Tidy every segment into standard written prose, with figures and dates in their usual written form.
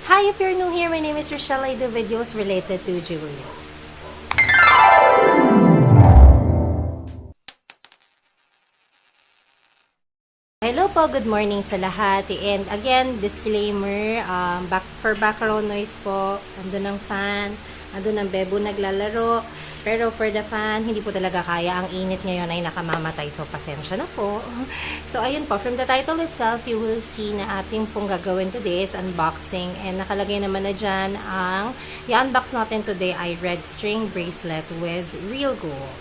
Hi, if you're new here, my name is Rochelle. I do videos related to jewelry. Hello po, good morning sa lahat. And again, disclaimer, for background noise po, andun ng fan, andun ng bebo naglalaro. Pero for the fan, hindi po talaga kaya. Ang init ngayon ay nakamamatay. So, pasensya na po. So, ayun po. From the title itself, you will see na ating pong gagawin today is unboxing. And nakalagay naman na dyan ang i-unbox natin today ay red string bracelet with real gold.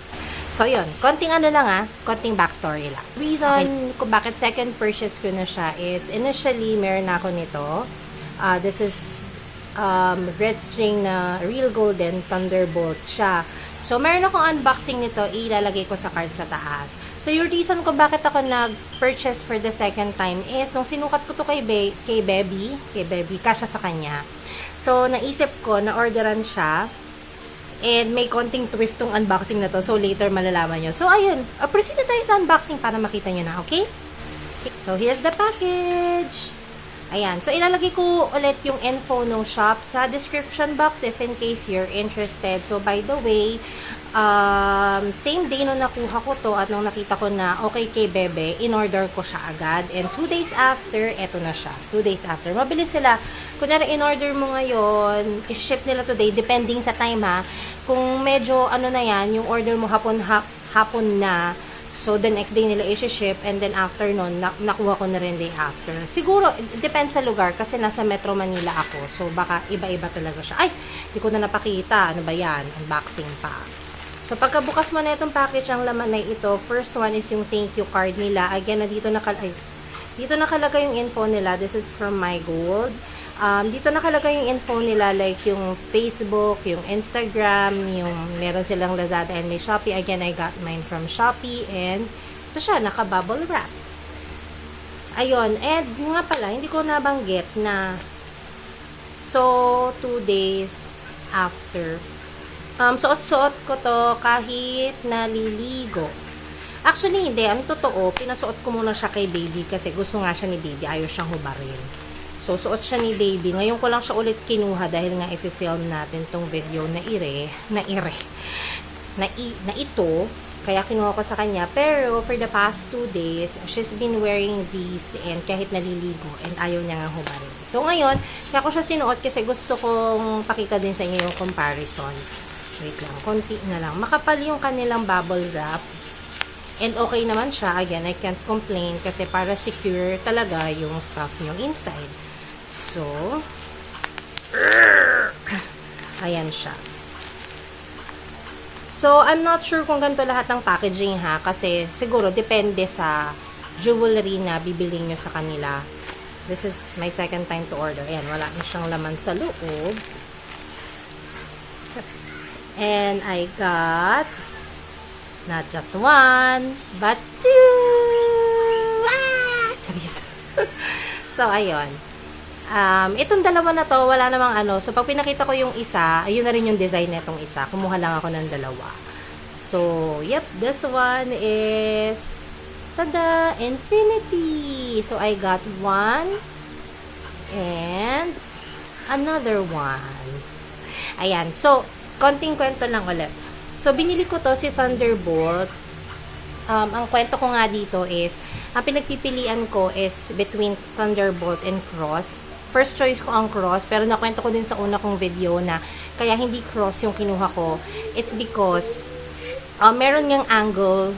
So, yun. Konting ano lang konting backstory lang. Reason kung bakit second purchase ko na siya is initially, meron na ako nito. This is red string na real golden Thunderbolt siya. So, meron akong unboxing nito, ilalagay ko sa card sa taas. So, yung reason kung bakit ako nag-purchase for the second time is, nung sinukat ko to kay Baby, kasya sa kanya. So, naisip ko, na-orderan siya, and may konting twist tong unboxing na to. So, later malalaman nyo. So, ayun, proceed na tayo sa unboxing para makita nyo na, okay? So, here's the package. Ayan. So, ilalagay ko ulit yung info ng shop sa description box if in case you're interested. So, by the way, same day nung nakuha ko to at nung nakita ko na okay kay Bebe, in-order ko siya agad. And 2 days after, eto na siya. 2 days after. Mabilis sila. Kunyari, in-order mo ngayon, i-ship nila today, depending sa time Kung medyo, ano na yan, yung order mo hapon na, so, the next day nila i-ship, and then after nun, nakuha ko na rin day after. Siguro, it depends sa lugar, kasi nasa Metro Manila ako. So, baka iba-iba talaga siya. Ay, hindi ko na napakita. Ano ba yan? Unboxing pa. So, pagkabukas mo na itong package, ang laman na ito, first one is yung thank you card nila. Again, dito nakalagay yung info nila. This is from My Gold. Dito nakalagay yung info nila, like yung Facebook, yung Instagram, yung meron silang Lazada and may Shopee. Again, I got mine from Shopee, and ito siya, naka-bubble wrap. Ayun, and nga pala, hindi ko nabanggit na so, 2 days after, suot-suot ko to kahit naliligo. Actually, hindi. Ang totoo, pinasuot ko muna siya kay Baby kasi gusto nga siya ni Baby. Ayaw siyang hubarin. So, suot siya ni Baby. Ngayon ko lang siya ulit kinuha dahil nga i-film natin tong video na ito. Kaya kinuha ko sa kanya. Pero, for the past 2 days, she's been wearing these and kahit naliligo and ayaw niya nga hubarin. So, ngayon, kaya ko siya sinuot kasi gusto kong pakita din sa inyo yung comparison. Wait lang, konti na lang. Makapal yung kanilang bubble wrap. And okay naman siya. Again, I can't complain kasi para secure talaga yung stuff nyo inside. So, ayan siya. So, I'm not sure kung ganito lahat ng packaging kasi siguro depende sa jewelry na bibili nyo sa kanila. This is my second time to order. Ayan, wala na siyang laman sa loob. And I got not just 1, but 2! Charis. So, ayun. Itong dalawa na to, wala namang ano. So, pag pinakita ko yung isa, ayun na rin yung design na itong isa. Kumuha lang ako ng dalawa. So, yep, this one is tada! Infinity! So, I got 1 and another one. Ayan. So, konting kwento lang ulit. So, binili ko to si Thunderbolt. Ang kwento ko nga dito is, ang pinagpipilian ko is between Thunderbolt and Cross. First choice ko ang Cross, pero nakwento ko din sa una kong video na kaya hindi Cross yung kinuha ko. It's because meron ngang angle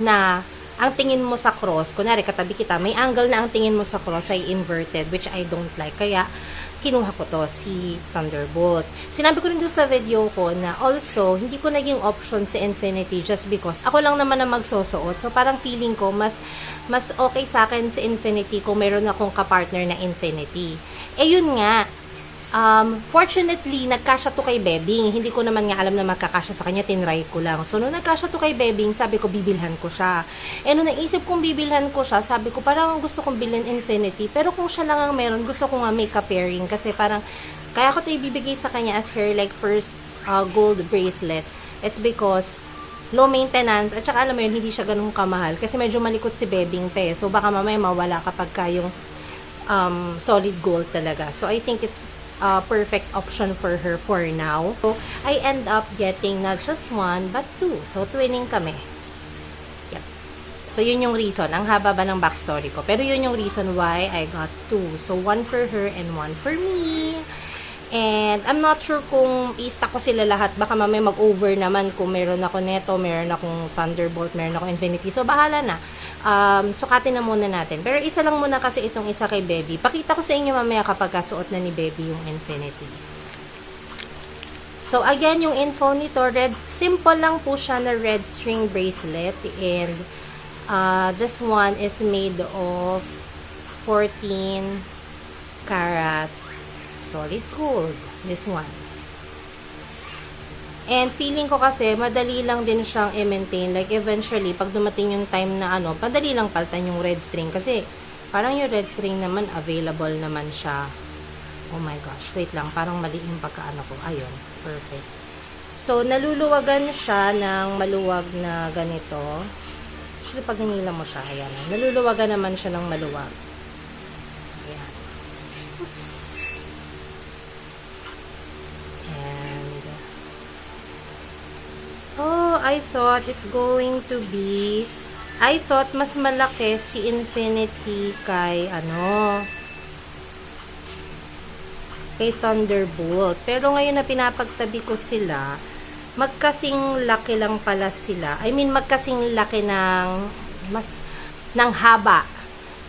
na ang tingin mo sa Cross, kunwari katabi kita, may angle na ang tingin mo sa Cross ay inverted, which I don't like. Kaya kinuha ko to, si Thunderbolt. Sinabi ko rin doon sa video ko na also, hindi ko naging option si Infinity just because ako lang naman na magsusuot. So, parang feeling ko, mas okay sa akin si Infinity kung meron akong kapartner na Infinity. Eh, yun nga. Fortunately, nagkasya to kay Bebing. Hindi ko naman nga alam na magkakasya sa kanya, tinry ko lang. So, nung nagkasya to kay Bebing, sabi ko, bibilhan ko siya. Eh, nung naisip kong bibilhan ko siya, sabi ko, parang gusto kong bilhin Infinity. Pero kung siya lang ang meron, gusto ko nga makeup pairing. Kasi parang, kaya ko ito ibibigay sa kanya as her, like, first gold bracelet. It's because, low maintenance, at saka alam mo yun, hindi siya ganun kamahal. Kasi medyo malikot si Bebing te. So, baka mamaya mawala kapag yung solid gold talaga. So, I think it's perfect option for her for now. So, I end up getting not just one, but two. So, twinning kami. Yep. So, yun yung reason. Ang haba ba ng backstory ko. Pero yun yung reason why I got two. So, one for her and one for me. And, I'm not sure kung i-stack ko sila lahat. Baka mamaya mag-over naman kung meron ako neto, meron akong Thunderbolt, meron akong Infinity. So, bahala na. Sukatin na muna natin. Pero isa lang muna kasi itong isa kay Baby. Pakita ko sa inyo mamaya kapag kasuot na ni Baby yung Infinity. So, again, yung info nito, red, simple lang po siya na red string bracelet. And, this one is made of 14 karat solid gold. This one. And feeling ko kasi, madali lang din siyang i-maintain. Like, eventually, pag dumating yung time na madali lang paltan yung red string. Kasi, parang yung red string naman, available naman siya. Oh my gosh. Wait lang. Parang mali yung pagkaano ko. Ayun. Perfect. So, naluluwagan siya ng maluwag na ganito. Actually, pag hinila mo siya, ayan. Naluluwagan naman siya ng maluwag. Ayan. Oops. Oh, I thought it's going to be, I thought mas malaki si Infinity kay, kay Thunderbolt. Pero ngayon na pinapagtabi ko sila, magkasing laki lang pala sila. I mean, magkasing laki ng haba.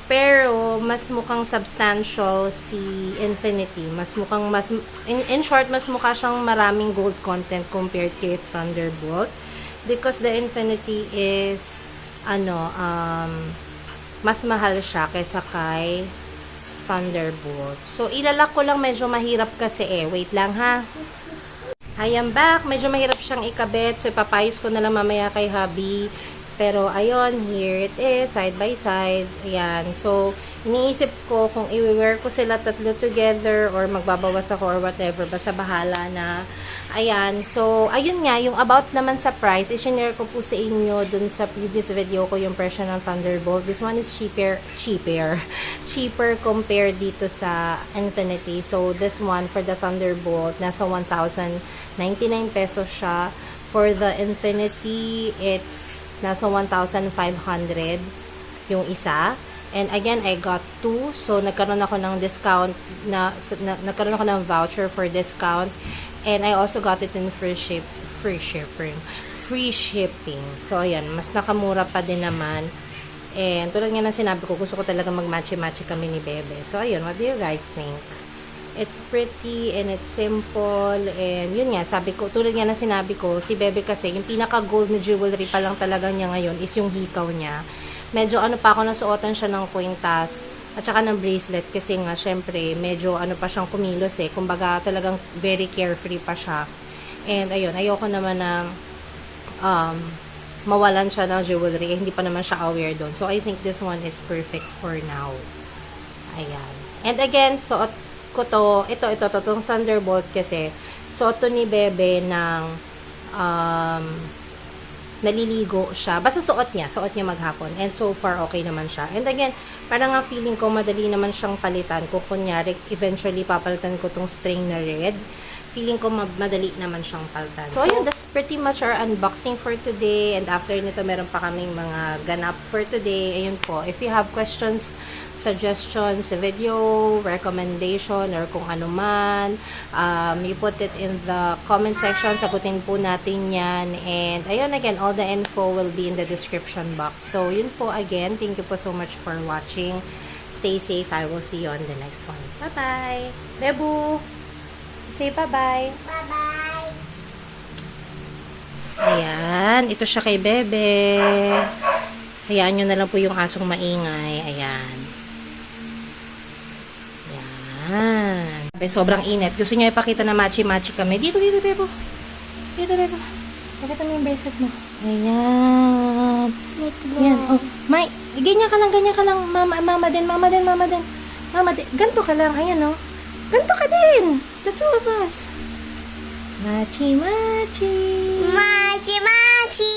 Pero, mas mukhang substantial si Infinity. In short, mas mukha siyang maraming gold content compared kay Thunderbolt. Because the Infinity is, mas mahal siya kaysa kay Thunderbolt. So, ilalak ko lang, medyo mahirap kasi Wait lang ha. I am back. Medyo mahirap siyang ikabit. So, ipapayos ko na lang mamaya kay hubby. Pero, ayun, here it is, side by side. Ayan. So, iniisip ko kung i-wear ko sila tatlo together or magbabawas ako or whatever. Basta bahala na. Ayan. So, ayun nga, yung about naman sa price, i-share ko po sa inyo dun sa previous video ko yung presyo ng Thunderbolt. This one is cheaper compared dito sa Infinity. So, this one for the Thunderbolt, nasa 1,099 pesos siya. For the Infinity, it's nasa 1,500 yung isa. And again, I got two. So, nagkaroon ako ng discount, nagkaroon ako ng voucher for discount. And I also got it in free shipping. So, ayan, mas nakamura pa din naman. And tulad nga ng sinabi ko, gusto ko talaga mag-matchy-matchy kami ni Bebe. So, ayun, what do you guys think? It's pretty and it's simple. And yun nga, sabi ko, tulad nga na sinabi ko, si Bebe kasi, yung pinaka-gold na jewelry pa lang talaga niya ngayon is yung hikaw niya. Medyo pa ako nasuotan siya ng kwintas at saka ng bracelet kasi nga, syempre, medyo pa siyang kumilos Kumbaga, talagang very carefree pa siya. And ayun, ayoko naman na mawalan siya ng jewelry. Hindi pa naman siya aware doon. So, I think this one is perfect for now. Ayan. And again, suot ko itong Thunderbolt kasi suot to ni Bebe ng naliligo siya. Basta suot niya maghapon. And so far, okay naman siya. And again, parang nga feeling ko, madali naman siyang palitan. Kung kunyari, eventually, papalitan ko tong string na red. Feeling ko, madali naman siyang palitan. So, ayun, that's pretty much our unboxing for today. And after nito, meron pa kaming mga ganap for today. Ayun po. If you have questions, suggestions sa video, recommendation, or kung ano man, you put it in the comment section. Sagutin po natin yan. And, ayun, again, all the info will be in the description box. So, yun po again. Thank you po so much for watching. Stay safe. I will see you on the next one. Bye-bye! Bebu! Say bye-bye! Bye-bye! Ayan. Ito siya kay Bebe. Hayaan nyo na lang po yung asong maingay. Ayan. Ayan. Sobrang init. Gusto niya ipakita na matchy-matchy kami. Dito, Bebo. Dito, Bebo. Pakita mo yung bracelet mo. Ayan. Ayan. Oh, May, ganyan ka lang. Mama din. Ganto ka lang. Ayan, oh. Ganto ka din. The two of us. Matchy-matchy. Matchy-matchy.